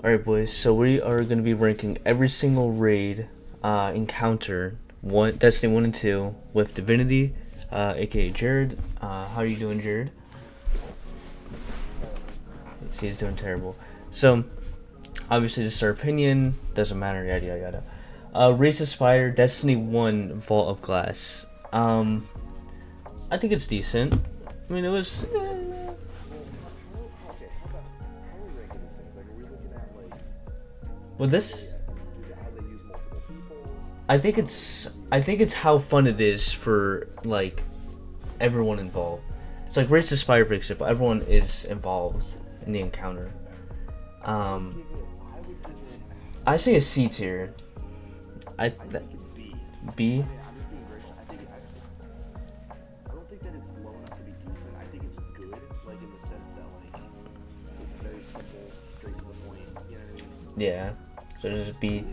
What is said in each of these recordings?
Alright, boys, so we are going to be ranking every single raid encounter, Destiny 1 and 2, with Divinity, aka Jared. How are you doing, Jared? See, he's doing terrible. So, obviously, this is our opinion, doesn't matter, yada yada yada. Raids Aspire, Destiny 1, Vault of Glass. I think it's decent. I mean, it was. Well, this. I think it's how fun it is for like everyone involved. It's like Race to Spire, for example. Everyone is involved in the encounter. I say a C tier. B. Yeah. So just B.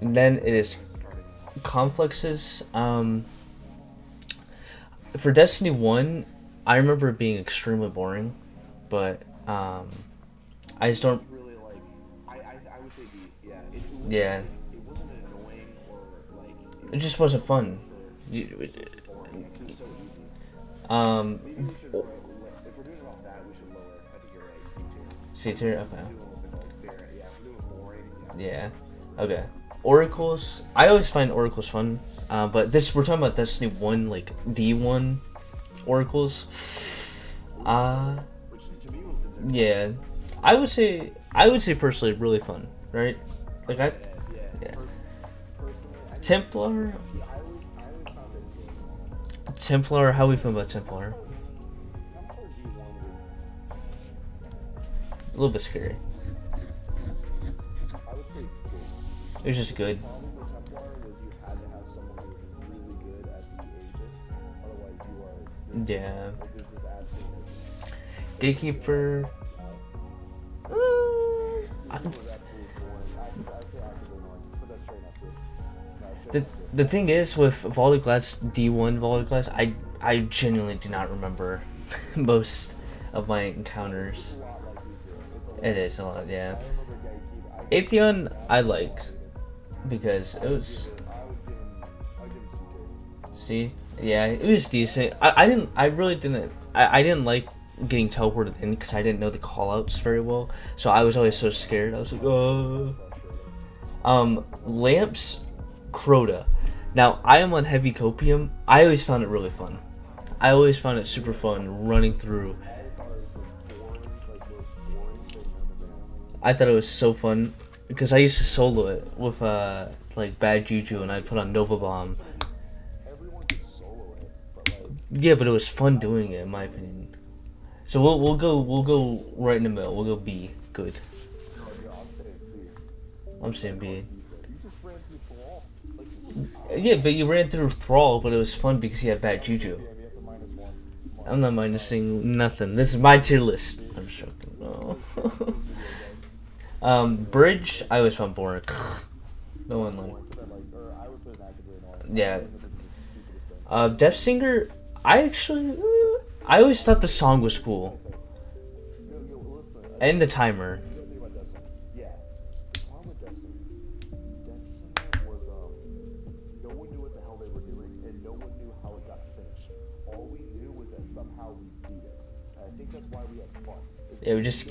And then it is conflicts. For Destiny 1, I remember it being extremely boring, but I just don't. Yeah. It just wasn't fun. Um. C tier. Okay. Yeah. Okay. Oracles. I always find Oracles fun. But this we're talking about Destiny 1, like D1 Oracles. Yeah. I would say personally really fun, right? Like yeah. Templar. Templar. How we feel about Templar? A little bit scary. It was just good. Yeah. Gatekeeper. The thing is with Volley Glass D1 Volley Glass, I genuinely do not remember most of my encounters. It is a lot, yeah. Atheon I liked because it was. See, yeah, it was decent. I really didn't. I didn't like getting teleported in because I didn't know the callouts very well. So I was always so scared. I was like, oh. Lamps, Crota. Now I am on heavy copium. I always found it really fun. I always found it super fun running through. I thought it was so fun because I used to solo it with like Bad Juju, and I put on Nova Bomb. Yeah, but it was fun doing it, in my opinion. So we'll go right in the middle. We'll go B. Good. I'm saying B. Yeah, but you ran through Thrall, but it was fun because you had Bad Juju. I'm not minusing nothing. This is my tier list. I'm just joking. No. Bridge, I always found boring. No one liked. Yeah. Death Singer, I always thought the song was cool. And the timer. Yeah, we just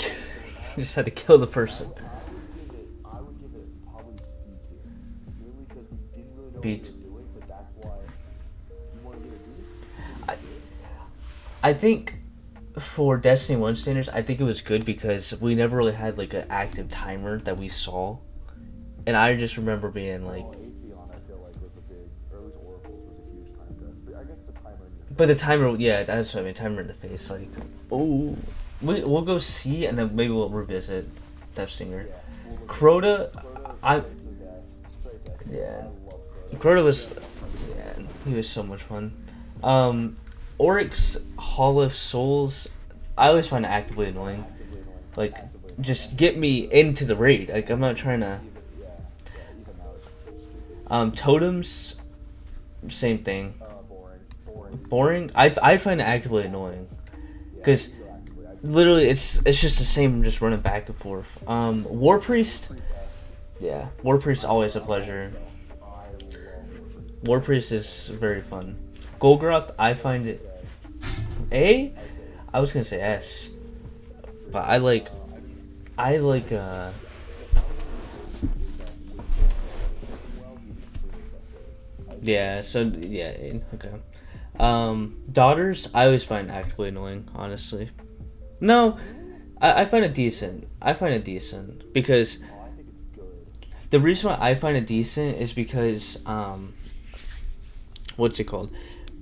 just had to kill the person. Beat. I think for Destiny 1 standards, I think it was good because we never really had like an active timer that we saw. And I just remember being like. But the timer, yeah, that's what I mean. Timer in the face, like, oh, we'll go C and then maybe we'll revisit Death Singer. Crota, yeah, Crota was, yeah, he was so much fun. Oryx Hall of Souls, I always find it actively annoying. Like, just get me into the raid. Like, I'm not trying to. Totems, same thing. Boring. I find it actively annoying, because Literally, it's just the same, just running back and forth. War Priest, yeah, War Priest always a pleasure. War Priest is very fun. Golgroth, I find it A. I was gonna say S, but I like yeah. So yeah, okay. Daughters, I always find actively annoying. Honestly, no, I find it decent. I find it decent because the reason why I find it decent is because what's it called?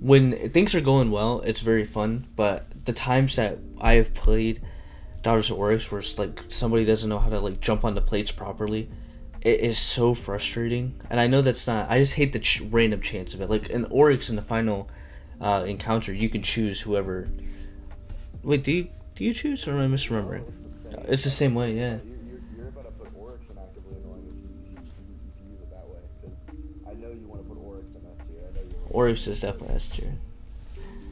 When things are going well, it's very fun. But the times that I have played Daughters of Oryx, where it's like somebody doesn't know how to like jump on the plates properly, it is so frustrating. And I know that's not. I just hate the random chance of it. Like in Oryx in the final encounter, you can choose whoever. Wait, do you choose or am I misremembering? It's the same way, yeah. You're about to put Oryx in actively annoying if you use it that way. Because I know you want to put Oryx in S tier. I know you want Oryx is definitely S tier.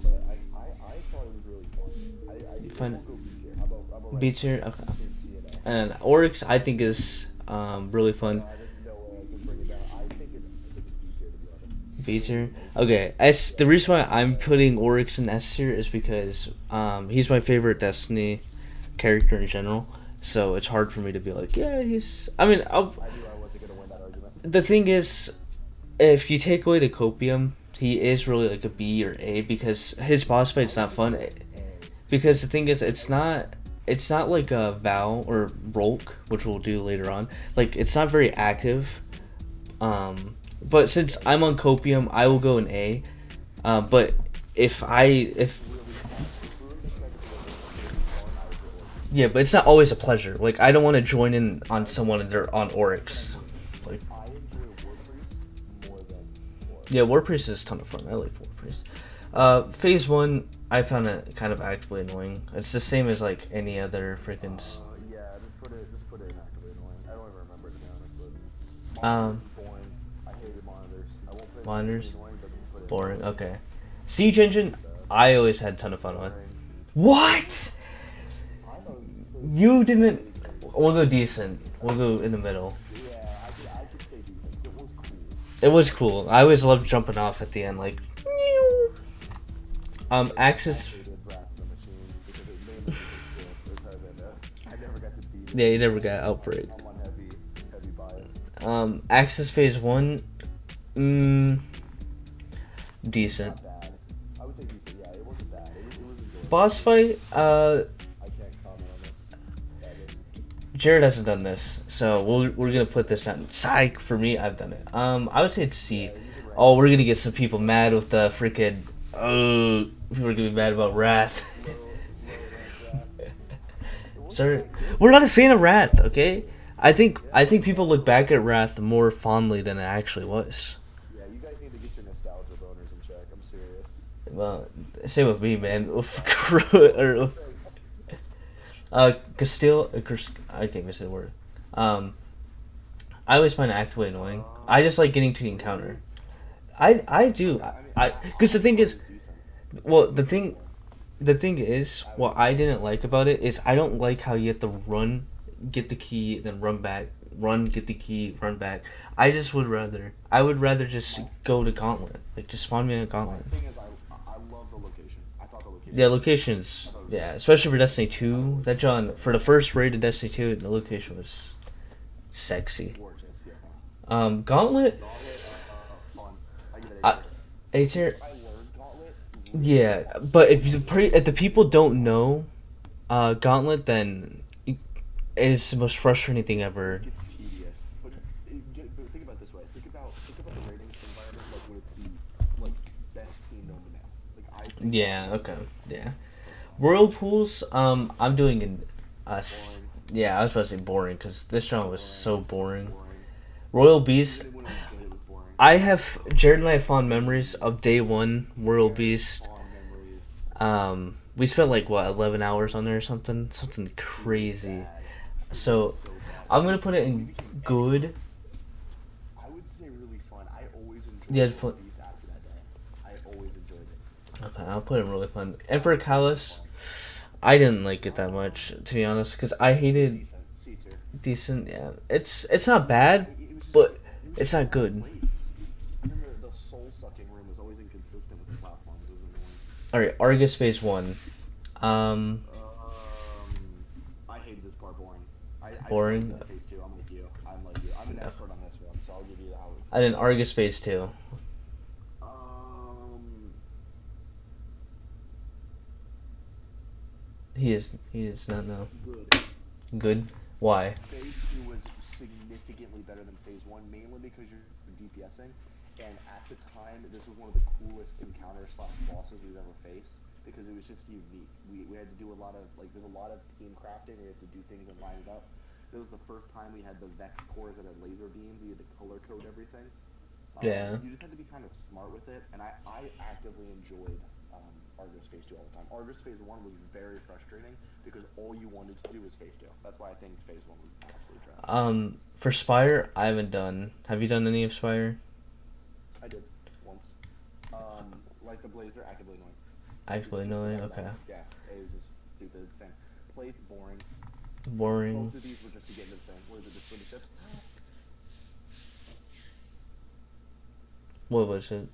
But I thought it was really fun. You We'll find go B tier. How about right B now? tier? Okay. C and A. And Oryx, I think is really fun. There's no way I can bring it down. I think it's B tier to be honest. B tier. Okay, S. The reason why I'm putting Oryx in S tier is because he's my favorite Destiny character in general. So it's hard for me to be like, yeah, he's. I mean, I knew I wasn't gonna win that argument. the thing is, if you take away the copium, he is really like a B or A because his boss fight's not fun. Because the thing is, it's not like a Val or Rolk, which we'll do later on. Like it's not very active. But since I'm on copium, I will go an A. But if yeah, but it's not always a pleasure. Like I don't want to join in on someone and they're on Oryx. Like I enjoy War Priest more than Oryx. yeah, War Priest is a ton of fun. I like War Priest. Phase 1, I found it kind of actively annoying. It's the same as like any other freaking. Yeah, just put it in actively annoying. I don't even remember to be honest. But Um, monitors is boring. I hated monitors. I won't play Monitors, annoying, but just put it boring. in. Okay, Siege Engine, I always had a ton of fun with. Boring. What? I know. You didn't. We'll go decent. We'll go in the middle. Yeah, I could say decent. It was cool. It was cool. I always loved jumping off at the end, like. Axis. I hated Wrath of the Machine because it made me think I never got to beat it. Yeah, you never got Outbreak. I'm on heavy bias. Axis Phase 1. Decent. Not bad. I would say decent. Yeah, it wasn't bad. It was enjoyable. Boss fight. I can't comment on this. That is- Jared hasn't done this, so we're gonna put this on. Psych for me, I've done it. I would say it's C. Oh, we're gonna get some people mad with the freaking. Oh, people are gonna be mad about Wrath. Sorry, we're not a fan of Wrath. Okay, I think people look back at Wrath more fondly than it actually was. Yeah, you guys need to get your nostalgia boners in check. I'm serious. Well, same with me, man. Castile. I can't even say the word. I always find it actively annoying. I just like getting to the encounter. I do. Because the thing is, well, the thing is, what I didn't like about it is I don't like how you have to run, get the key, then run back, run, get the key, run back. I would rather just go to Gauntlet, like just spawn me in a Gauntlet. The thing is, I love the location. I thought the location. Yeah, locations. Yeah, especially for Destiny 2. That John for the first raid of Destiny 2, the location was sexy. Gorgeous. Yeah. Gauntlet. Fun. I give it I, A tier. I learned Gauntlet. Yeah, but if the people don't know Gauntlet, then it is the most frustrating thing ever. It's tedious. But think about it this way. Think about the rating environment like when it's the like best team known to man. Like I think Yeah. Okay. Yeah. Royal pools. I'm doing in. Yeah, I was about to say boring because this genre was so boring. Royal Beast. Even when it was good, it was boring. I have Jared and I have fond memories of day one Royal Beast. Fond memories. We spent like what 11 hours on there or something crazy. So I'm gonna put it in good. I would say really fun. I always enjoyed Yeah, fun. these after that day. I always enjoyed it. Okay, I'll put it in really fun. Emperor Callus. I didn't like it that much, to be honest, because I hated Decent. C tier. decent. Yeah, it's not bad, It was just but it was it's just not wrong good. place. I remember the soul sucking room was always inconsistent with the platforms. It was annoying. All right, Argus Phase One. Um, I hated this part boring. I just want to boring. get to phase two. I'm with you. I'm like you. I'm an expert on this one, so I'll give you the how it And then goes. Argus Phase Two. Um, He is not now good. good. Why? Phase two was significantly better than phase one, mainly because you're DPSing, and at the time, this was one of the coolest encounters slash bosses we've ever faced because it was just unique. We had to do a lot of there's a lot of team crafting. We had to do things and line it up. This was the first time we had the Vex cores that had laser beams. We had to color code everything. Yeah. You just had to be kind of smart with it, and I actively enjoyed Argus Phase 2 all the time. Argus Phase 1 was very frustrating because all you wanted to do was Phase 2. That's why I think Phase 1 was absolutely trash. For Spire, I haven't done. Have you done any of Spire? I did once. Like the Blazer, actively annoying. Actually, no. Okay. Yeah, it was just stupid. Same. Played boring. Boring. Both of these were just to get into the thing. What is it, just for the chips? What was it?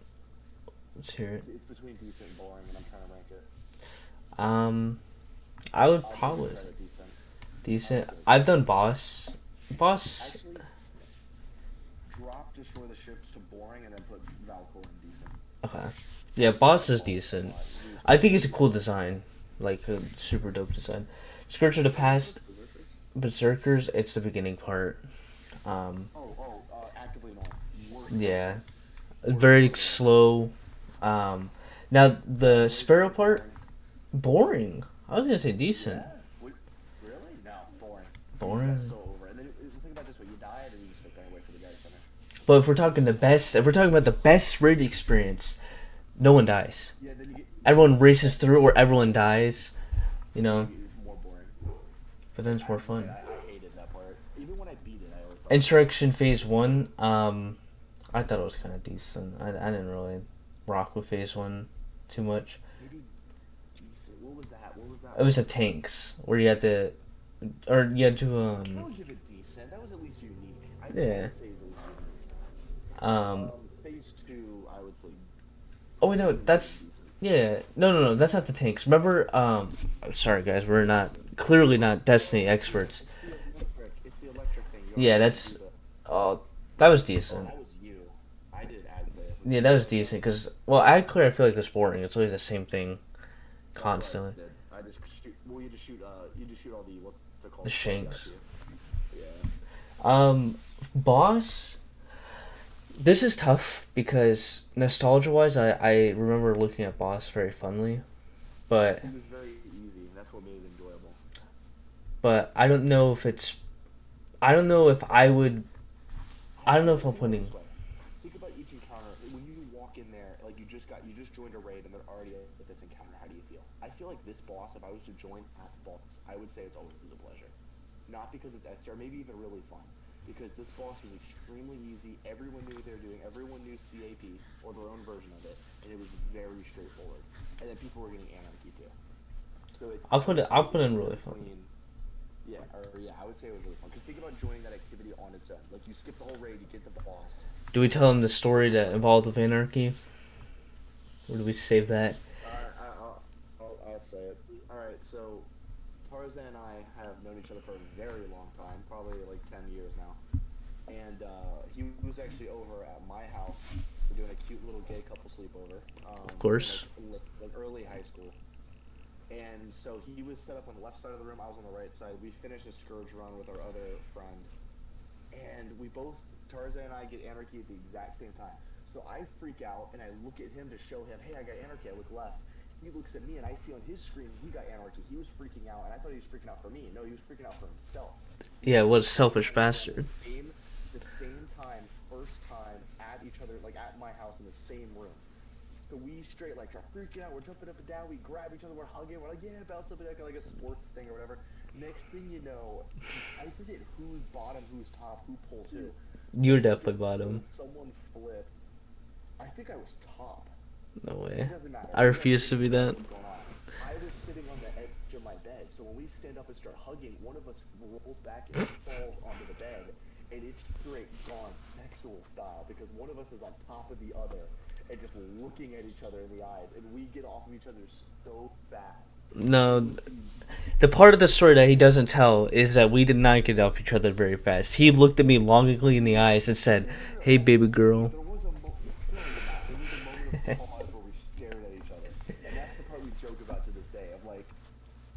Let's hear it. It's between decent and boring, and I'm trying to rank it. I would I'll give probably it credit, decent. decent. I've done boss. Boss. Actually, drop destroy the ships to boring, and then put Valcor in decent. Okay. Yeah, boss is decent. I think it's a cool design, like a super dope design. Scourge of the Past, Berserkers. It's the beginning part. Actively annoying. Worst Yeah, very slow. Now the Sparrow part, boring. I was gonna say decent. Yeah. Really? No, boring. Boring. You just got so over it. And then think about it this way: you died, and you just sit there and wait for the guy to finish. But if we're talking the best, if we're talking about the best raid experience, no one dies. Yeah, then you get. Everyone races through, or everyone dies. You know. It's more boring. But then it's more fun. I hated that part. Even when I beat it, I always thought. Insurrection Phase 1, I thought it was kind of decent. I didn't really rock with Phase 1 too much. Maybe decent. What was that? What was that? It was the tanks, where you had to, or you had to, I would give it decent. That was at least unique. Yeah. I'd say it was at least unique. Phase 2, I would say. Oh wait, no, that's, decent. yeah, no, that's not the tanks. Remember, sorry guys, we're clearly not Destiny experts. It's the electric thing. Yeah, that's, that was decent. That was you. I did ad clear. Yeah, that was decent, because, well, ad clear I feel like it's boring. It's always the same thing constantly. I just shoot. Well, you just shoot all the what's it called? The shanks. Yeah. Boss, this is tough because nostalgia-wise, I remember looking at Boss very fondly, but It was very easy, and that's what made it enjoyable. I don't know if it's, I don't know if I would, I don't know if I'm Think about it putting, this way. Think about each encounter. When you walk in there, like you just joined a raid, and they're already at this encounter. How do you feel? I feel like this boss, if I was to join at boss, I would say it's always a pleasure. Not because it's STR, maybe even really fun. Because this boss was extremely easy. Everyone knew what they were doing. Everyone knew CAP or their own version of it, and it was very straightforward. And then people were getting anarchy too. So I'll put in really fun. I would say it was really fun. Because think about joining that activity on its own. Like you skip the whole raid, you get to the boss. Do we tell them the story that involved with Anarchy? Or do we save that? I'll say it. Alright, so Tarzan and I have known each other for a very long time, probably like 10 years now. And he was actually over at my house. We're doing a cute little gay couple sleepover. Of course. Like early high school. And so he was set up on the left side of the room, I was on the right side. We finished a Scourge run with our other friend. And we both, Tarzan and I, get anarchy at the exact same time. So I freak out and I look at him to show him, hey, I got anarchy. I look left. He looks at me and I see on his screen he got anarchy. He was freaking out, and I thought he was freaking out for me. No, he was freaking out for himself. Yeah, what a selfish bastard. The same time, first time at each other, like at my house in the same room. So we straight like are freaking out. We're jumping up and down. We grab each other. We're hugging. We're like, yeah, bounce up and down like a sports thing or whatever. Next thing you know, I forget who's bottom, who's top, who pulls who. You were definitely bottom. Someone flipped. I think I was top. No way. It doesn't matter. I refuse to be that. I was sitting on the edge edge of my bed. So when we stand up and start hugging, one of us rolls back and falls onto the bed, and it's straight gone sexual style because one of us is on top of the other and just looking at each other in the eyes, and we get off of each other so fast. No, the part of the story that he doesn't tell is that we did not get off each other very fast. He looked at me longingly in the eyes and said, "Hey, baby girl." There was a moment of pause where we stared at each other, and that's the part we joke about to this day. Of like,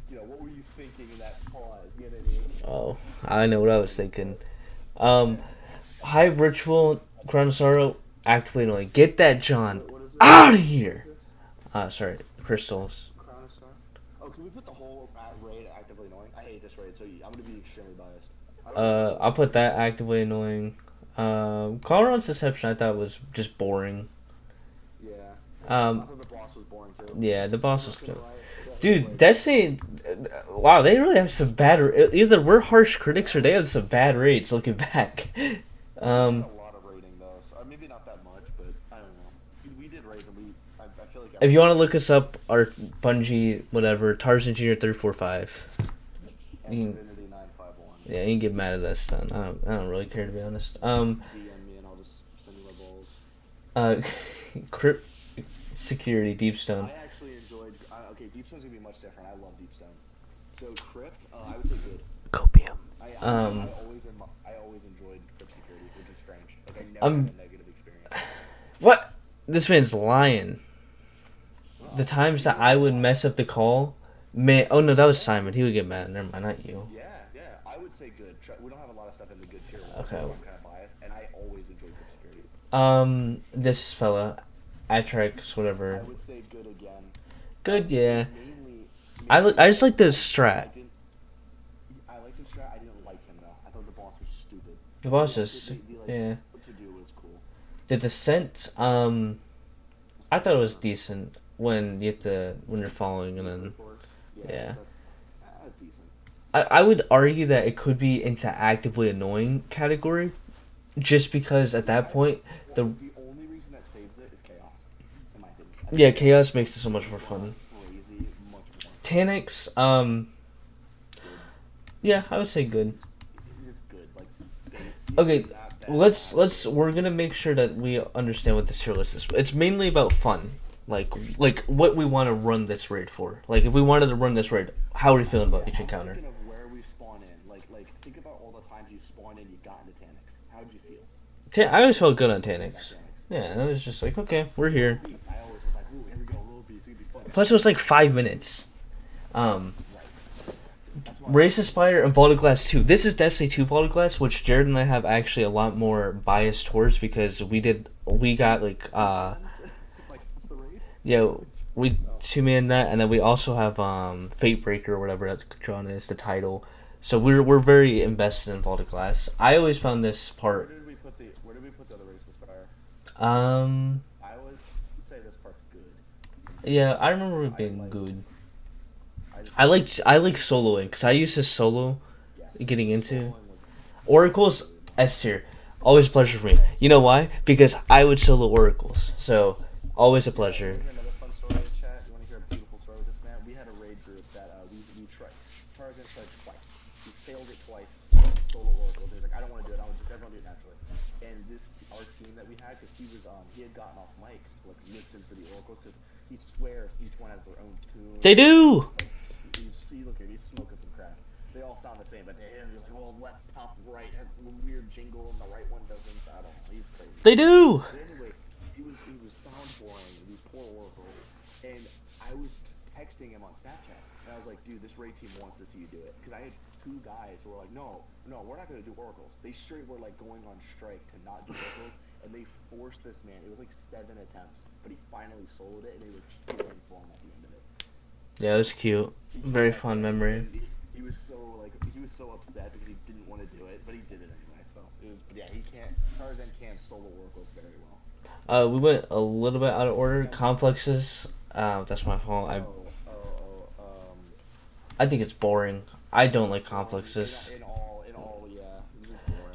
what were you thinking in that pause? You know what I mean? Oh, I know what I was thinking. High ritual, Chronosauro, actively annoying. Get that John out of here. Sorry, crystals. Oh, can we put the whole raid actively annoying? I hate this raid, so I'm gonna be extremely biased. I'll put that actively annoying. Colron's Deception I thought was just boring. Yeah. I thought the boss was boring too. Yeah, the boss was good. Dude, Destiny, wow, they really have some bad. Either we're harsh critics or they have some bad raids. Looking back, A lot of raiding though, so maybe not that much, but I don't know. We did raid, and I feel like. If you want to look us up, our Bungie whatever Tarzan Jr. 345. Divinity 951. Yeah, you can get mad at that stuff. I don't really care to be honest. DM me and I'll just send you my balls. Crypt security Deepstone. I actually enjoyed. Okay, Deepstone's gonna be much different. I love Deepstone. So Crypt, I would say good. Copium. I always enjoyed Crypt security, which is strange. Like I never had a negative experience. What? This man's lying. The times that I would mess up the call, man. Oh no, that was Simon. He would get mad. Never mind, not you. Yeah, I would say good. We don't have a lot of stuff in the good tier. Okay. So I'm kind of biased, and I always enjoyed Crypt security. This fella, Atrax, whatever. I would say good again. Good, yeah. Mainly I just like the strat. I like the strat. I didn't like him though. I thought the boss was stupid. The boss is, yeah. What to do was cool. The descent, I thought it was decent when you're following and then, yeah. That's decent. I would argue that it could be into actively annoying category, just because at that point the only reason that saves it is chaos, in my opinion. Yeah, chaos makes it so much more fun. Crazy, much more. Tanics, yeah, I would say good. Good, Okay, we're gonna make sure that we understand what this tier list is. It's mainly about fun, like what we want to run this raid for. Like if we wanted to run this raid, how are we feeling about each encounter? Thinking of where we spawn in, like think about all the times you spawned in, you got into Tanics. How did you feel? I always felt good on Tanics. Yeah, I was just like, okay, we're here. I always was like, ooh, here we go, little beast, it's gonna be fun. Plus, it was like 5 minutes. Race Aspire and Vault of Glass 2. This is Destiny 2 Vault of Glass, which Jared and I have actually a lot more bias towards because we got yeah, we 2-man that, and then we also have Fate Breaker or whatever that's drawn as the title. So we're very invested in Vault of Glass. I always found this part. Where did we put the other Race Aspire? I always say this part's good. Yeah, I remember it being good. I like soloing because I used to solo getting into Oracles S tier. Always a pleasure for me. You know why? Because I would solo Oracles. So always a pleasure. Another fun story in chat. You want to hear a beautiful story with this man? We had a raid group that we tried. Tarzan tried twice. We failed it twice. Solo Oracles. He was like, I don't want to do it. Everyone do it naturally. And our team that we had, because he had gotten off mics to listen for the Oracles, because he swears each one has their own tune. They do. He's smoking some crack. They all sound the same, but to him, he's like, well, left, top, right has a weird jingle, and the right one doesn't. I don't know. He's crazy. They do. But anyway, he was sound boring. These poor oracles, and I was texting him on Snapchat, and I was like, dude, this raid team wants to see you do it, because I had 2 guys who were like, no, we're not gonna do oracles. They straight were like going on strike to not do oracles, and they forced this man. It was like 7 attempts, but he finally soloed it, and they were cheering for him at the end of it. Yeah, it was cute. Very fun memory. He was so upset because he didn't want to do it, but he did it anyway. So Tarzan can't solo oracles very well. We went a little bit out of order. Complexes. That's my fault. I think it's boring. I don't like complexes. In all, yeah.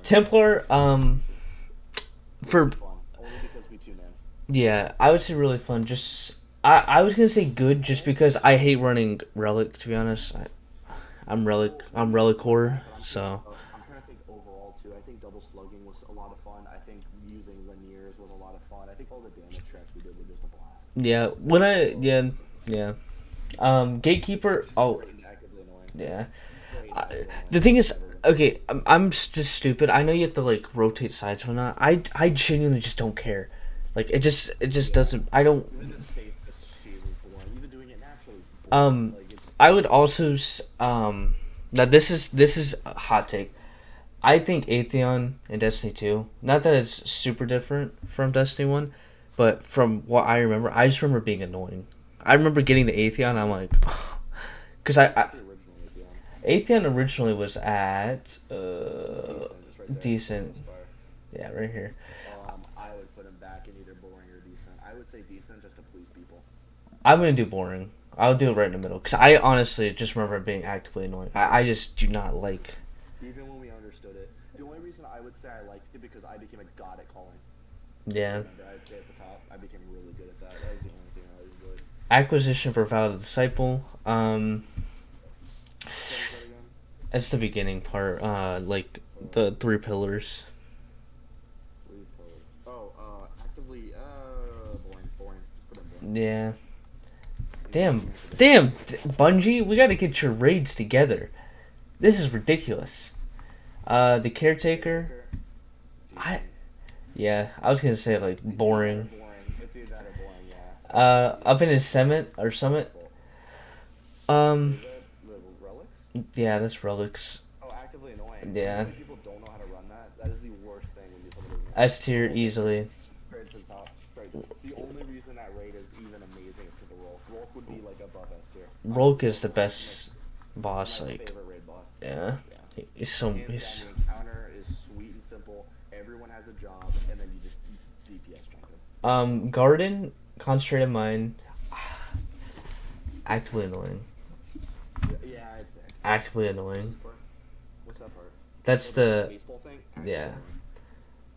Templar. For only because we 2-man. yeah, I would say really fun. Just I was gonna say good just because I hate running relic. To be honest, I'm relic. I'm relicor. So I'm trying to think overall too. I think double slugging was a lot of fun. I think using linears was a lot of fun. I think all the damage tracks we did were just a blast. yeah, yeah. Gatekeeper. Oh, Actively annoying. yeah. Actively The annoying. thing is, okay, I'm just stupid. I know you have to like rotate sides or not. I genuinely just don't care. Like it just doesn't. I don't. Even the states this shit is boring. Even doing it naturally is boring. Um, Like it's I would also now this is a hot take. I think Atheon and Destiny 2, not that it's super different from Destiny 1, but from what I remember, I just remember being annoying. I remember getting the Atheon, I'm like, because the original Atheon. Atheon originally was at Decent, just right there. decent, Inspire. yeah, right here. I would put him back in either boring or decent. I would say decent just to please people. I'm gonna do boring. I'll do it right in the middle because I honestly just remember it being actively annoying. I just do not like. Even when we understood it. The only reason I would say I liked it because I became a god at calling. Yeah. Remember, I'd say at the top, I became really good at that. That was the only thing I always enjoyed. Acquisition for Vow of the Disciple. What was that again? It's the beginning part. Like the three pillars. Three pillars. Oh, actively, boring. Just put it in boring. Yeah. Damn, Bungie, we gotta get your raids together. This is ridiculous. The caretaker. Yeah, I was gonna say like boring. It's either that or boring, yeah. Up in his summit. Um, Is that the relics? yeah, that's relics. Oh, actively annoying. Yeah. When people don't know how to run that, that is the worst thing when someone doesn't know. S tier easily. Straight to the top. Straight. The only reason that raid is even amazing is because of Rolk. Rolk would be like above S tier. Rolk is the best boss. My Like, favorite raid boss. yeah, he's so. Hands He's, down, the encounter is sweet and simple. Everyone has a job, and then you just DPS jump them. Garden, concentrated mind, actively annoying. Yeah, I'd say. Actively annoying. What's that part? That's Oh, the baseball thing? yeah. Actively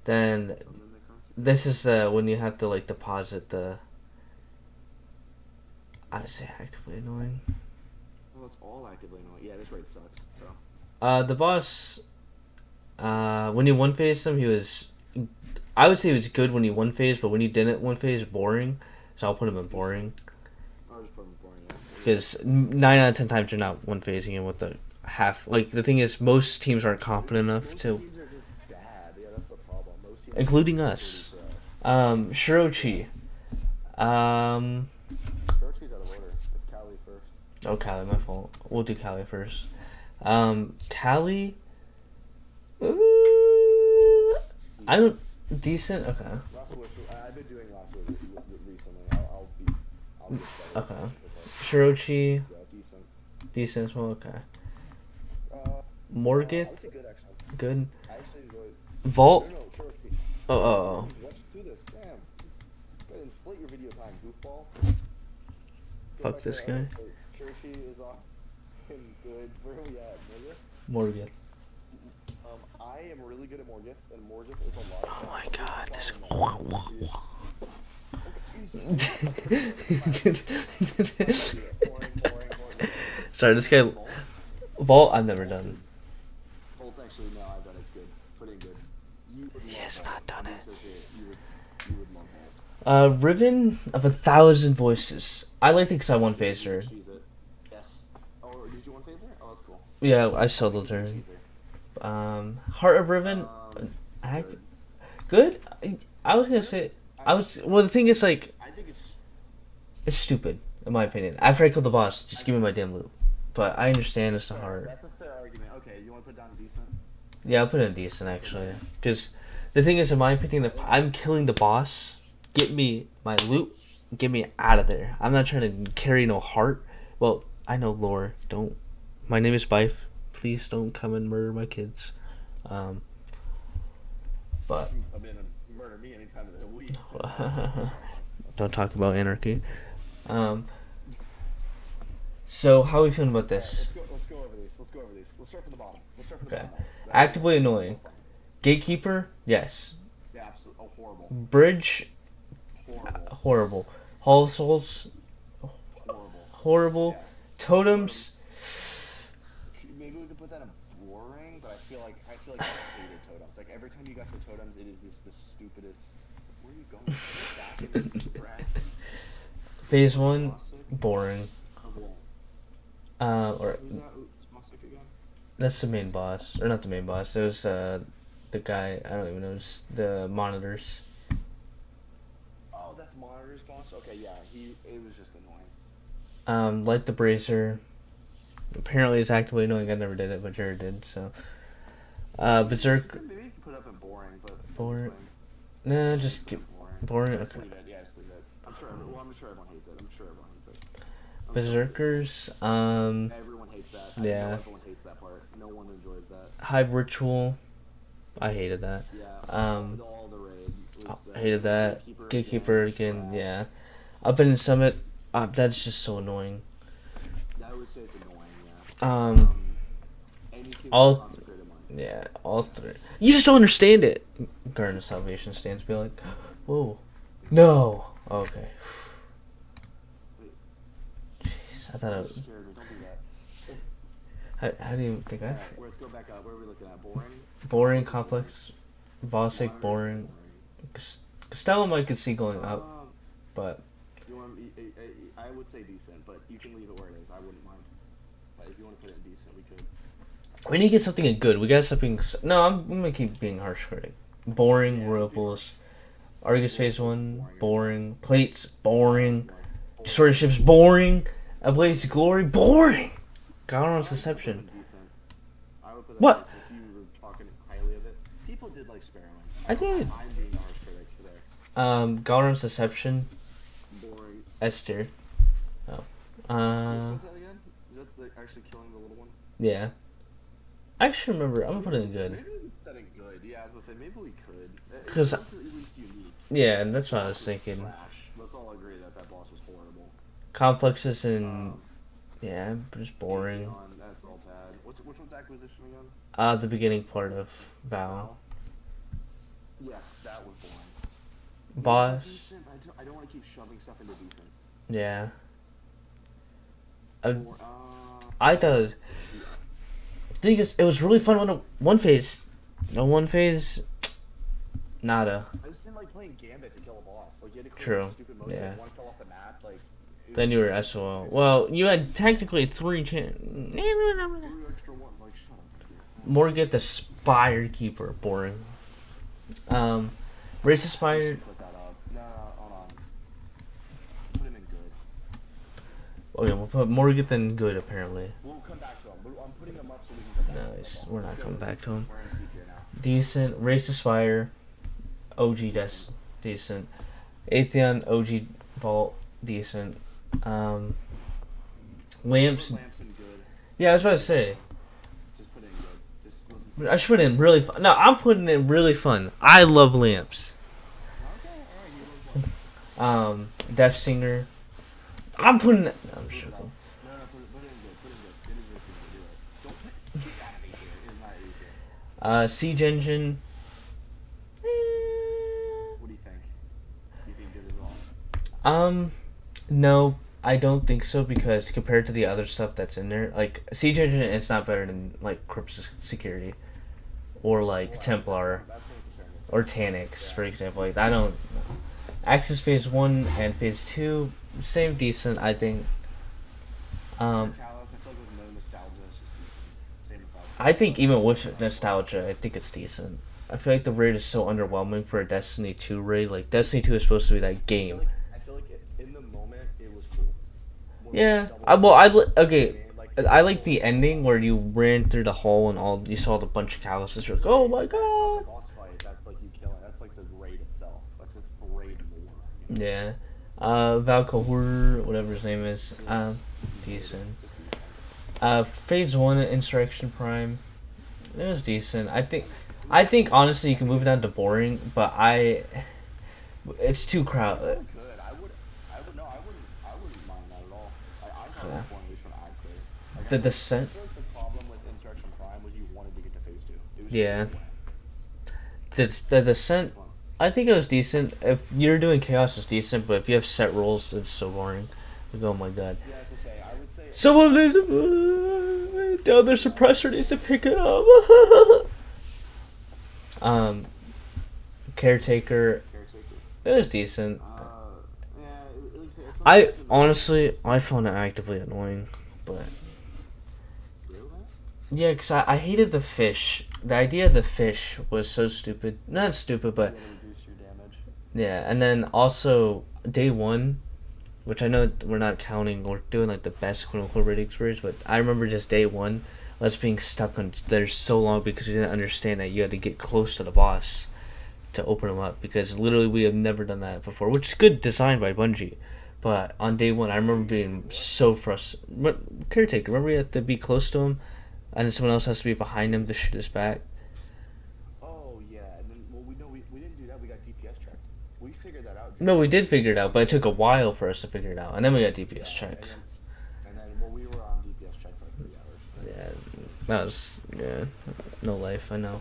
Then annoying. Something that concept? this is the when you have to like deposit the. I would say actively annoying. Well, it's all actively annoying. Yeah, this raid sucks. So. The boss. When you one phased him, he was. I would say he was good when he one phased, but when he didn't one phase, boring. So I'll put him in boring. I'll just put him in boring. Yeah. Because 9 out of 10 times you're not one phasing him with the half. Like the thing is, most teams aren't competent enough Most to, teams are just bad. Yeah, that's the problem. Most teams including are us. pretty trash. Shirochi. Shirochi's out of order. It's Cali first. Oh, Callie, my fault. We'll do Callie first. Callie. I don't. Decent. Okay. Last wish. I've been doing last wish recently. I'll be better. Okay. Shirochi. Yeah, decent. Decent as well. Okay. I Morgith. would say good actually. Good. I actually enjoyed. Vault. No, Shirochi. Oh. Let's do this. Damn. Go ahead and split your video time, goofball. Fuck this guy. Shirochi is off. Good. Where are we at, nigga? Morgith. I am really good at Morgith, and Morgith is a lot. Oh my god. This. Sorry, this guy. Vault. I've never done. Bolt actually, no, I've done it. It's good. Pretty good. You would He love has that. not done it. You would love that. Riven of 1,000 voices. I like it because I one phased her. Cheese it. Yes. Oh, did you one phaser? Oh, that's cool. Yeah, I soloed her. Heart of Riven. Good. I was gonna say. Well, the thing is, like, I think it's stupid in my opinion. After I killed the boss, just give me my damn loot. But I understand it's the heart. that's a fair argument. Okay, you want to put down decent? Yeah, I'll put it in decent actually. Because the thing is, in my opinion, if I'm killing the boss, get me my loot, get me out of there. I'm not trying to carry no heart. Well, I know lore. Don't. My name is Bife. Please don't come and murder my kids. But I mean, murder me anytime of the week. don't talk about anarchy. So how are we feeling about this? Let's go over these. Let's start from the bottom. Okay. Actively annoying. Gatekeeper, yes. Yeah, absolutely. Oh, horrible. Bridge, Horrible. horrible. Hall of Souls, horrible. Yeah. Totems. Maybe we could put that in boring, but I feel like I hated totems. Like every time you got your totems, it is the stupidest. Where are you going? Back in this trash. Phase 1, boring. Or Who's that? Smastic again? that's the main boss, or not the main boss. It was the guy. I don't even know. It's the monitors. Oh, that's Monitor's boss. Okay, yeah. It was just annoying. Like the Bracer. Apparently, it's actively annoying. I never did it, but Jared did. So, Berserk. Maybe you can put up in boring, but Boring. Nah, just get boring. Just Okay. leave it. Yeah, just leave it. I'm sure everyone hates it. Berserkers. Everyone hates that. I know Yeah. everyone hates that part. No one enjoys that. Hive Ritual. I hated that. Yeah. All the raid was Hated that. Gatekeeper again. trash. Yeah. Up in Summit. That's just so annoying. I would say it's annoying. Yeah. Anything all- consecrated money. Yeah, all three. You just don't understand it. Garden of Salvation stands be like, whoa, no. Okay. Jeez, I thought it was. Scared me. Don't do that. How do you think I? Alright, let's go back up. Where are we looking at? Boring. Boring, complex, Vossic, Monitor's boring. Costellum I could see going up, but You want? I would say decent, but you can leave it where it is. I wouldn't mind. But if you want to put it in decent, we could. we need to get something good. We got something. No, I'm gonna keep being harsh critic. Boring, Whirlpools. Argus Phase 1, boring. Plates, boring. Destroyer ships, boring. Ablaze Glory, boring. Gowron's Deception. I would put that What? Since you were talking highly of it. People did like Experiment. I did. I'm being a harsh critic there. Gowron's Deception, Boring. Esther. Oh. Which one's that again? Is that actually killing the little one? Yeah. I actually remember. I'm gonna put it in good. Maybe we could put that in good. Yeah, I was gonna say maybe we could. 'Cause- It's at least unique. Yeah, and that's what I was thinking. Trash. Let's all agree that that boss was horrible. Complexes and yeah, just boring. Atheon, that's all bad. Which one's Acquisition again? The beginning part of Val. Yes, that was boring. Boss. Decent, I don't want to keep shoving stuff into decent. Yeah. Or, I thought. Thing is, it was really fun on one phase. On one phase, nada. I just didn't like playing Gambit to kill a boss. Like you had to True, click stupid motion, yeah. one fell off the map. Like. Then you were SOL. Well, you had technically 3 chances. Extra one, like shut up. Morgan the Spire Keeper, boring. Race of Spire. Put that up. No, hold on. Put him in good. Okay, we'll put Morgan than good apparently. We'll come back to him. I'm putting him up so we can come back. Nice. To him. We're not coming back to him. We're in C tier now. Decent. Race of Spire. OG decent. Atheon OG Vault decent. Lamps. Lamps in good. Yeah, I was about to say. Just put it in good. Just listen. I should put it in really fun. No, I'm putting it in really fun. I love lamps. Okay, alright, you lose one. Deaf Singer. I'm putting it. No, I'm Put it joking. up. No, put it in good. Put it in good. It is your thing to do it. Don't keep that in A tier. It is not A tier. Siege Engine. What do you think? Do you think good as well? No, I don't think so because compared to the other stuff that's in there, like Siege Engine, it's not better than like Crypt Security, or like Templar, That's or Tanix, for example. Like I don't. Axis Phase 1 and Phase 2, same decent, I think. Callous, I feel like with no nostalgia, it's just decent. Same with I think even with nostalgia, I think it's decent. I feel like the raid is so underwhelming for a Destiny 2 raid. Like Destiny 2 is supposed to be that game. I feel like in the moment it was cool. Yeah. I like the ending where you ran through the hole and you saw the bunch of calluses. You're like, oh my god. That's boss fight. That's like you killing. That's like the raid itself. That's just raid more. Yeah. Valcohor, whatever his name is. Decent. Just decent. Phase 1 Insurrection Prime. It was decent. I think honestly you can move it down to boring, but it's too crowded. Good. I wouldn't mind that at all. I thought it was one at least from ad clear. Like, The Descent. I feel like the problem with Insurrection Prime was you wanted to get to phase 2. It was Yeah. just The Descent. I think it was decent. If you're doing chaos, it's decent, but if you have set rules, it's so boring. Like, oh my god. Yeah, I was gonna say. I would say. Someone needs to. The other suppressor needs to pick it up. Caretaker. It was decent. Yeah, I honestly, I found it actively annoying, but yeah, cause I hated the fish. The idea of the fish was so stupid. Not stupid, but yeah. And then also day one, which I know we're not counting. We're doing like the best quote unquote raid experience, but I remember just day one, us being stuck on there so long because we didn't understand that you had to get close to the boss to open them up, because literally we have never done that before, which is good design by Bungie. But on day one, I remember being so frustrated. Caretaker, remember you have to be close to him, and then someone else has to be behind him to shoot us back. Oh yeah, and then well we didn't do that. We got DPS checked. We figured that out. No, we did figure it out, but it took a while for us to figure it out, and then we got DPS checked. And then well we were on DPS check for like 3 hours. Yeah, that was no life. I know.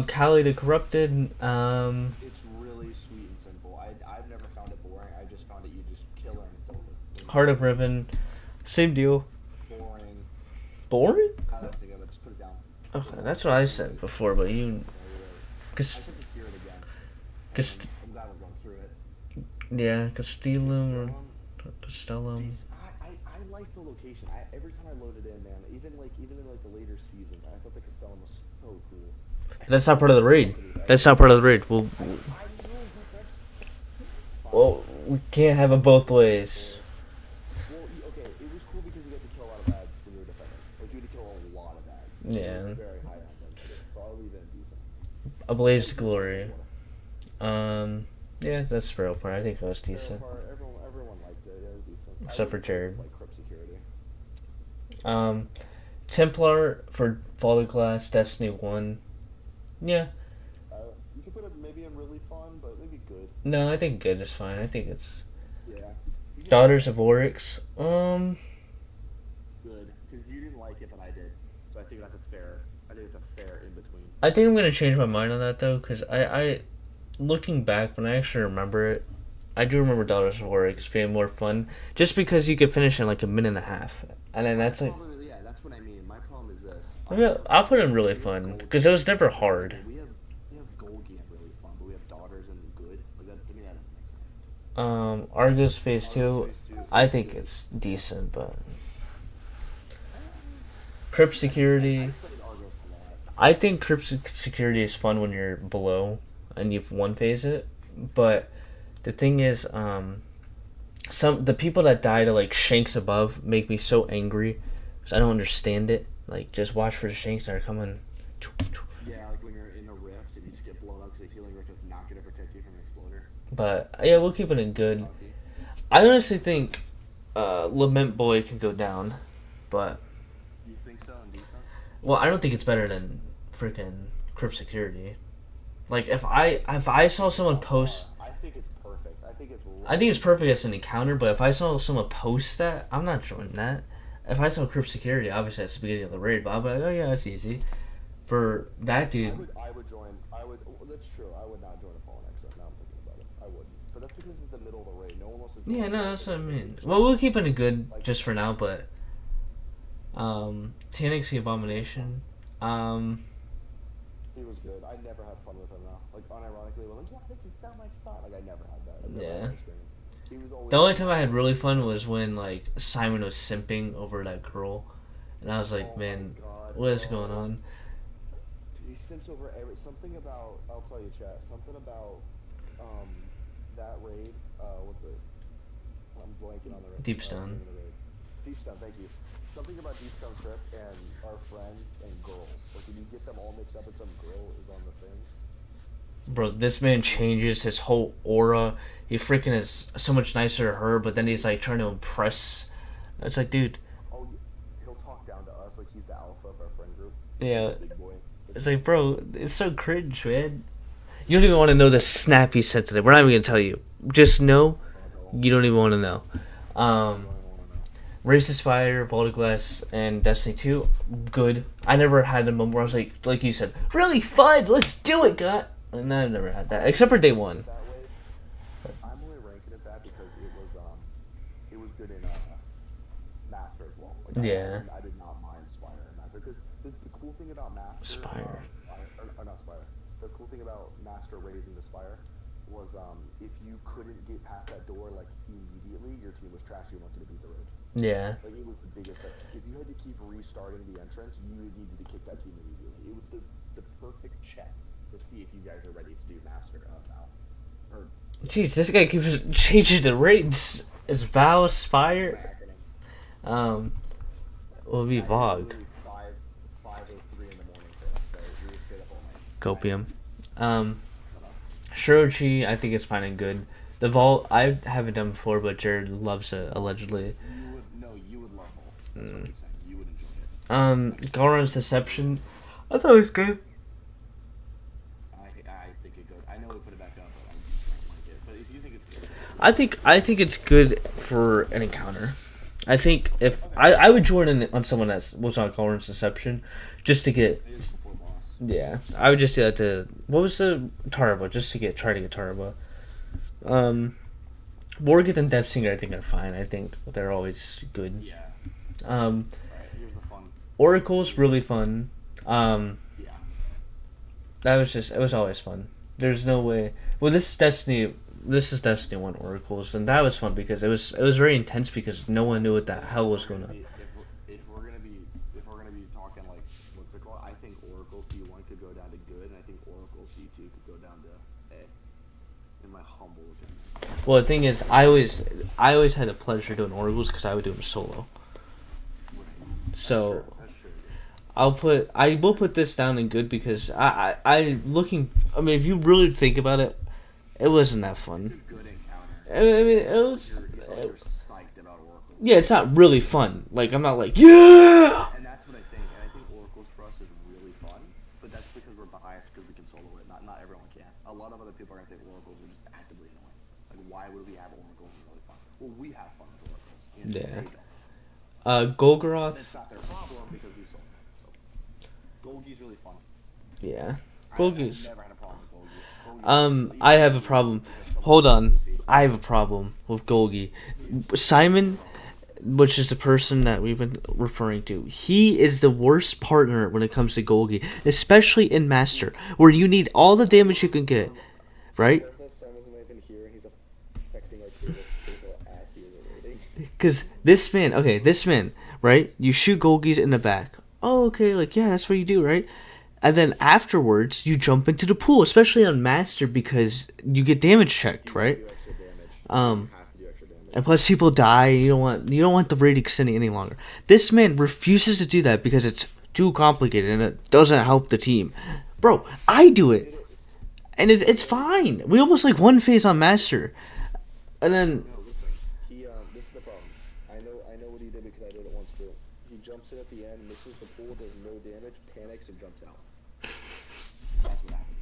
Kali the Corrupted. It's really sweet and simple. I've never found it boring. I just found it you just kill her and it's over. Heart of Riven, same deal. Boring. Boring? I don't think of it. Just put it down. Okay, that's what I said before, but you. Yeah, you're right. I Cause, said to hear it again. cause, I'm glad we're going through it. yeah, Castellum or Castellum. I like the location. Every time I loaded in, man, even in like the later seasons, I thought the Castellum was so cool. That's not part of the raid. That's not part of the raid. Well, we can't have it both ways. Well, okay, it was cool because you got to kill a lot of ads when you were defending. Like, you had to kill a lot of ads. Yeah. So very high on them, so I'll leave it decent. A Blazed Glory. Yeah, that's the real part. I think it was decent. Everyone liked it. It was decent. Except for Jared. Like Crypt security. Templar for Fall of Glass, Destiny 1. Yeah. You could put it maybe in really fun, but maybe good. No, I think good is fine. I think it's... Yeah. Daughters of Oryx. Good. Because you didn't like it, but I did. So I think that's a fair... I think it's a fair in-between. I think I'm going to change my mind on that, though, because I... Looking back, when I actually remember it, I do remember Daughters of Oryx being more fun, just because you could finish in like a minute and a half. And then that's like... Yeah, that's what I mean. My problem is this. I'll put in really fun, because it was never hard. We have Gold Game really fun, but we have Daughters and good. Like that, to me, that doesn't make sense. Argus Phase 2, I think it's decent, but... Crypt Security... I think Crypt Security is fun when you're below, and you've one-phase it, but the thing is, the people that die to, like, Shanks above make me so angry, because I don't understand it. Like, just watch for the Shanks that are coming. Yeah, like when you're in a rift and you just get blown up because the healing rift is not going to protect you from an exploder. But, yeah, we'll keep it in good. I honestly think Lament Boy can go down, but... You think so and decent? Well, I don't think it's better than freaking Crypt Security. Like, if I saw someone post... I think it's perfect. I think it's perfect as an encounter, but if I saw someone post that, I'm not joining that. If I saw Crypt Security, obviously that's the beginning of the raid, but I'll be like, oh yeah, that's easy. For that dude... I would join... that's true. I would not join a Fallen Exo. Now I'm thinking about it. I wouldn't. But that's because it's the middle of the raid. No one wants to join. Yeah, no, that's what I mean. Well, we'll keep it good just for now, but... Tanix the Abomination. He was good. I never had fun with him now. Like, unironically, like, yeah, this is not my spot. Like, I never had that. Yeah. The only time I had really fun was when, like, Simon was simping over that girl. And I was like, man, what is going on? He simps over something about, I'll tell you, chat, something about, that raid, I'm blanking on the raid. Deepstone. Deepstone, thank you. Something about Deepstone Crypt and our friends and girls. Like, when you get them all mixed up and some girl is on the thing. Bro, this man changes his whole aura. He freaking is so much nicer to her, but then he's like trying to impress. It's like, dude. Oh, he'll talk down to us like he's the alpha of our friend group. Yeah. Big boy. It's like, bro, it's so cringe, man. You don't even want to know the snap he sent today. We're not even going to tell you. Just know, you don't even want to know. Racist Fire, Vault of Glass, and Destiny 2, good. I never had a moment where I was like you said, really fun, let's do it, God. And I've never had that, except for day one. I'm only ranking it that because it was good in Like, Yeah. I did not mind Spire in Master because the cool thing about Master, Spire. or not Spire, the cool thing about Master raising the Spire was if you couldn't get past that door like immediately, your team was trash. You wanted to beat the raid. Yeah. Like it was the biggest. Like, if you had to keep restarting the entrance, you needed to kick that team immediately. It was the perfect check to see if you guys are ready to do Master now. Or Jeez, this guy keeps changing the rates. It's Vow, Spire. Will be Vogue. 5:03 in the morning for us, so we would stay up all night. Copium. Shirochi, I think it's fine and good. The Vault, I haven't done before, but Jared loves it, allegedly. You would love Vault. That's what I'm saying. You would enjoy it. Goron's Deception, I thought it was good. I think it's good. I know we put it back up, but I just don't like it. But if you think it's good, I think it's good for an encounter. I think if I would join in on someone that was on Goron's Deception, just to get. it is before boss. Yeah, I would just do that to what was the Tarba, just to try to get Tarba. Morgan and Death Singer, I think are fine. I think they're always good. Yeah. Right, here's the fun. Oracle's really fun. Yeah. It was always fun. There's no way. Well, this is Destiny 1 Oracles, and that was fun because it was very intense because no one knew what the hell was going on. If we're gonna be talking like what's it called? I think Oracle C1 could go down to good, and I think Oracle C2 could go down to A. In my humble opinion. Well, the thing is, I always had the pleasure doing Oracles because I would do them solo. So That's true. I will put this down in good because I mean, if you really think about it, it wasn't that It's a fun. good encounter. I mean, it was. You're psyched about Oracle. Yeah, it's not really fun. Like, I'm not like, yeah! And that's what I think. And I think Oracles for us is really fun, but that's because we're biased because we can solo it. Not everyone can. A lot of other people are gonna think Oracles are just actively annoying. Like, why would we have Oracles is really fun? Well, we have fun with Oracles. And Yeah. they don't. Golgoroth. That's not their problem because we solo it. So, Golgi's really fun. Yeah. I've Golgi's. never had a problem with Golgi. I have a problem. Hold on. I have a problem with Golgi. Simon, which is the person that we've been referring to, he is the worst partner when it comes to Golgi, especially in Master, where you need all the damage you can get, right? Because this man, right? You shoot Golgis in the back. Oh, okay, like, yeah, that's what you do, right? And then afterwards, you jump into the pool, especially on Master, because you get damage checked, right? And plus, people die. You don't want the raid extending any longer. This man refuses to do that because it's too complicated and it doesn't help the team. Bro, I do it, and it's fine. We almost like one phase on Master, and then No, listen. This is the problem. I know what he did because I did it once too. He jumps in at the end, misses the pool, does no damage, panics, and jumps out. That's what happens.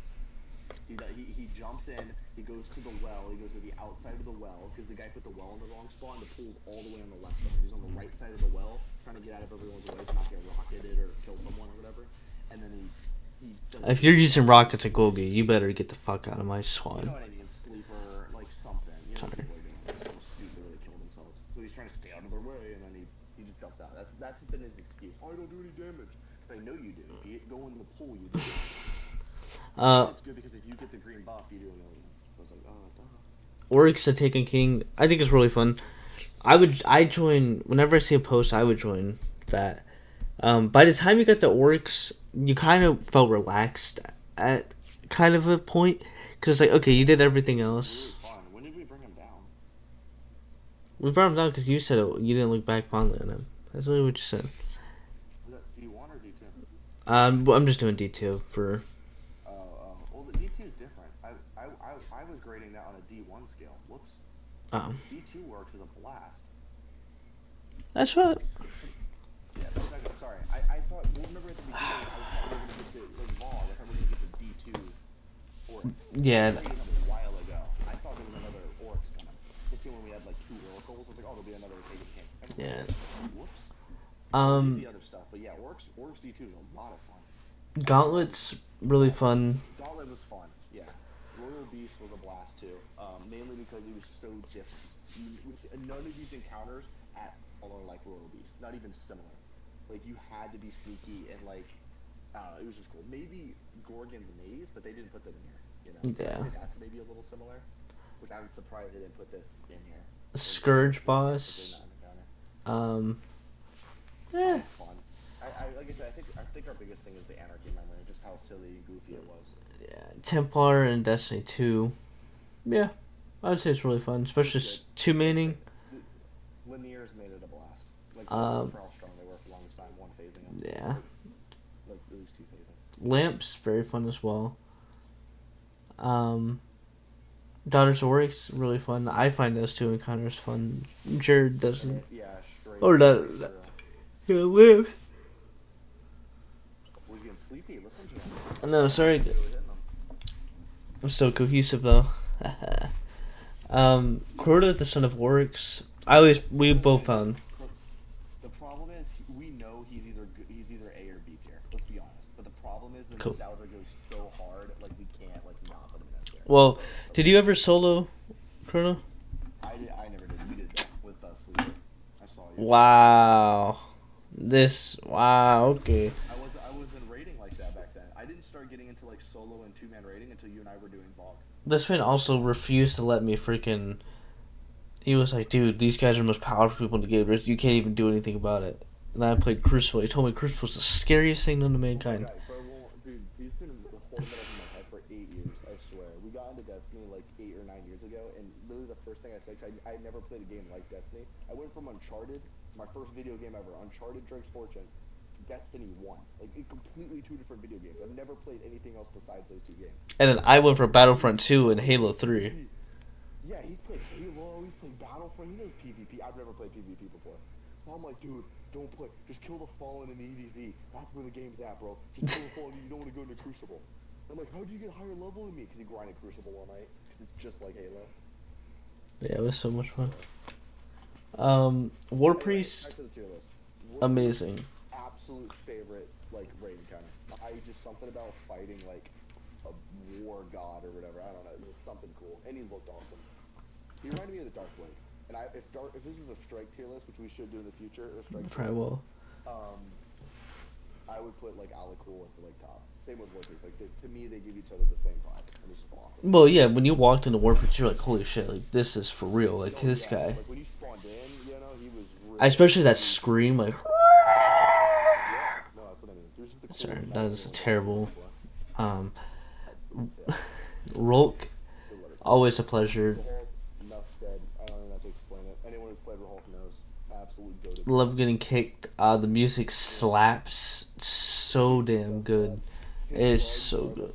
He jumps in, he goes to the well, he goes to the outside of the well, because the guy put the well in the wrong spot, and the pool's all the way on the left side. He's on the right side of the well, trying to get out of everyone's way to not get rocketed or kill someone or whatever. And then he doesn't. if you're using rockets at Golgi, you better get the fuck out of my squad. You know what I mean? Sleeper, like something. You know what Sorry. people are doing? They're so stupid they kill themselves. So he's trying to stay out of their way, and then he just jumps out. That's been his excuse. Oh, I don't do any damage. I know you do. Go in the pool, you do. It's good because if you get the green buff, you do a million. I was like, oh, duh. Oryx the Taken King, I think it's really fun. I join whenever I see a post. I would join that. By the time you got the Oryx, you kind of felt relaxed at kind of a point because like, okay, you did everything else. Really fun. When did we bring him down? We brought him down because you said it, you didn't look back fondly on him. That's really what you said. Was that D1 or D2? I'm just doing D2 for. Well, the D2 is different. I was grading that on a D1 scale. Whoops. D2 works as a blast. That's what. Yeah, that's not good. Sorry. I thought, well, remember at the beginning, I thought we were going to get to, like, Vol, I thought we were going to get to D2 Oryx. Yeah. A while ago. I thought there was another Oryx coming. It's when we had, like, 2 Oracles. I was like, oh, there'll be another Taken King. Yeah. Whoops. The other stuff. But yeah, Oryx D2 is a lot of fun. Gauntlet's really fun. Gauntlet was fun, yeah. Royal Beast was a blast too, mainly because it was so different. None of these encounters at smaller like Royal Beast, not even similar. Like you had to be sneaky and like I don't know, it was just cool. Maybe Gorgon's Maze, but they didn't put that in here. You know, so I'd Yeah. say that's maybe a little similar. Which I'm surprised they didn't put this in here. Scourge boss. Um. Eh. Fun. Like I said, I think our biggest thing is the anarchy memory, just how silly and goofy it was. Yeah. Templar and Destiny 2. Yeah. I would say it's really fun, especially two maining. Linears made it a blast. Like for how strong they were for the longest time, one phasing them. Yeah. Like at least two phasing. Lamps very fun as well. Daughters of Oryx really fun. I find those two encounters fun. Jared doesn't. Yeah, straight. Or not. Yeah, Lamps. We're getting sleepy. Listen to him. No, sorry. I'm so cohesive though. Crota, the son of Oryx. We both found. The problem is we know he's either A or B tier. Let's be honest. But the problem is the Cool. nostalgia goes so hard, like we can't like not put him in S tier. Well, did you ever solo Crota? I never did. We did that with Sleeper. I saw you. Wow. Okay. I wasn't raiding like that back then. I didn't start getting into like solo and 2-man raiding until you and I were doing VOG. This man also refused to let me freaking. He was like, dude, these guys are the most powerful people in the game. You can't even do anything about it. And I played Crucible. He told me Crucible was the scariest thing known to mankind. Dude, he's been holding that up in my head for 8 years, I swear. We got into Destiny like 8 or 9 years ago, and literally the first thing I said, I never played a game like Destiny. I went from Uncharted, my first video game ever, Uncharted Drake's Fortune, Destiny 1. Like, completely two different video games. I've never played anything else besides those two games. And then I went for Battlefront 2 and Halo 3. Yeah, he's played Halo, he's played Battlefront, he knows PvP. I've never played PvP before. So I'm like, dude, don't play. Just kill the Fallen in the EDZ. That's where the game's at, bro. Just kill the Fallen, you don't want to go into Crucible. I'm like, how do you get higher level than me? Because he grinded Crucible all night. It's just like Halo. Yeah, it was so much fun. War Priest, Back to the tier list. amazing. Absolute favorite, like, raid encounter. Something about fighting, like, a war god or whatever. I don't know. It's just something cool. And he looked awesome. He reminded me of the Dark Blade. And if this was a strike tier list, which we should do in the future, or strike Probably will. I would put like Alakul at the like top. Same with Warface. Like to me, they give each other the same vibe, and it's awesome. Well, yeah, when you walked into War Priest, you're like, holy shit, like this is for real. Like this guy. Like when he spawned in, you know, he was. Really Especially that scream, like. Yeah, no, that's what I mean. Sorry, that is a terrible. Rolk, always a pleasure. Enough said. I don't even have to explain it. Anyone who's played Rahulk knows. Absolute goated. Love getting kicked. The music slaps so damn good. It is so good.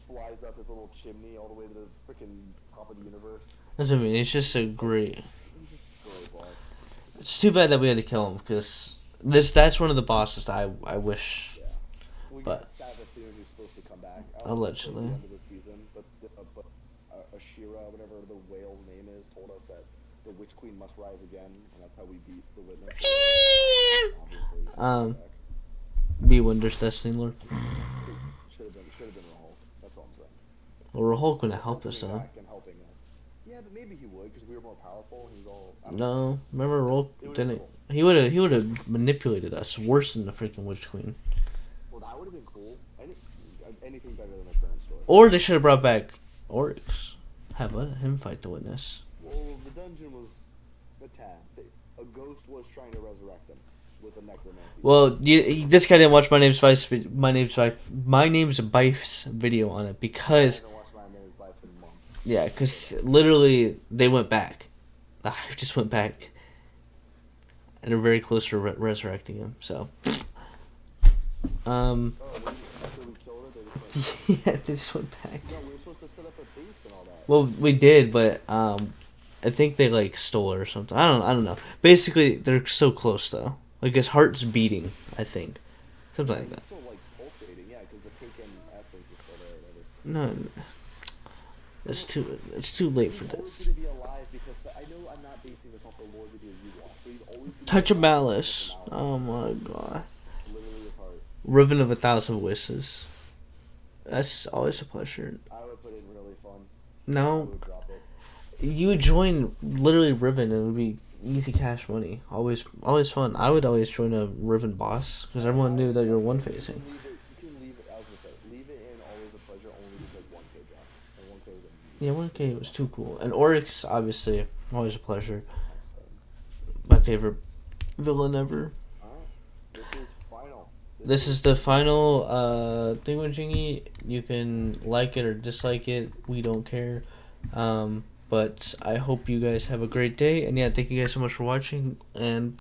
Flies up his little chimney all the way to the freaking top of the universe. That's what I mean. It's just a great. It's too bad that we had to kill him because that's one of the bosses that I wish. Yeah. We But got Savathun who's supposed to come back. allegedly. At the end of the season, but Ashira, whatever the whale's name is, told us that the Witch Queen must rise again, and that's how we beat the Witness. Obviously. Be Wonders Destiny Lord. Should have been Rahulk. That's all I'm saying. Well, Rahulk gonna help us Coming though. back and helping us. Yeah, but maybe he would because we were more powerful. He was all. No, remember Rahulk It didn't. cool. He would have manipulated us worse than the freaking Witch Queen. Well, that would have been cool. Anything better than the current story. Or they should have brought back Oryx. Have let him fight the Witness. Well, the dungeon was a tad. A ghost was trying to resurrect him with a necromancy. Well, this guy didn't watch my name's Bife's video on it because. I haven't watched My Name's Life in months. Yeah, because literally they went back. I just went back. And they're very close to resurrecting him, so. Oh, after we killed it, they just went. Yeah, they just went back. No, we were supposed to set up a base and all that. Well, we did, but I think they like stole it or something. I don't know. Basically, they're so close though. Like his heart's beating, I think, something like that. It's still like pulsating, yeah, because the taken essence is still there. Whatever. No, it's too late for He's always this. gonna be alive because I know I'm not basing this off the lore video you want, but he's always gonna Touch be of alive Malice. because of Oh my god. literally his heart. Ribbon of 1,000 Wishes. That's always a pleasure. I would put in really fun. I No, would drop it. you would join literally Ribbon and it would be Easy cash money. Always fun. I would always join a Riven boss because everyone knew that you're one facing. You can leave it. I was gonna say, leave it in always a pleasure only because 1K drop and 1K was Yeah, amazing. 1K was too cool. And Oryx, obviously, always a pleasure. My favorite villain ever. Alright, this is final. This is the final thingamajiggy. You can like it or dislike it. We don't care. But I hope you guys have a great day. And yeah, thank you guys so much for watching. And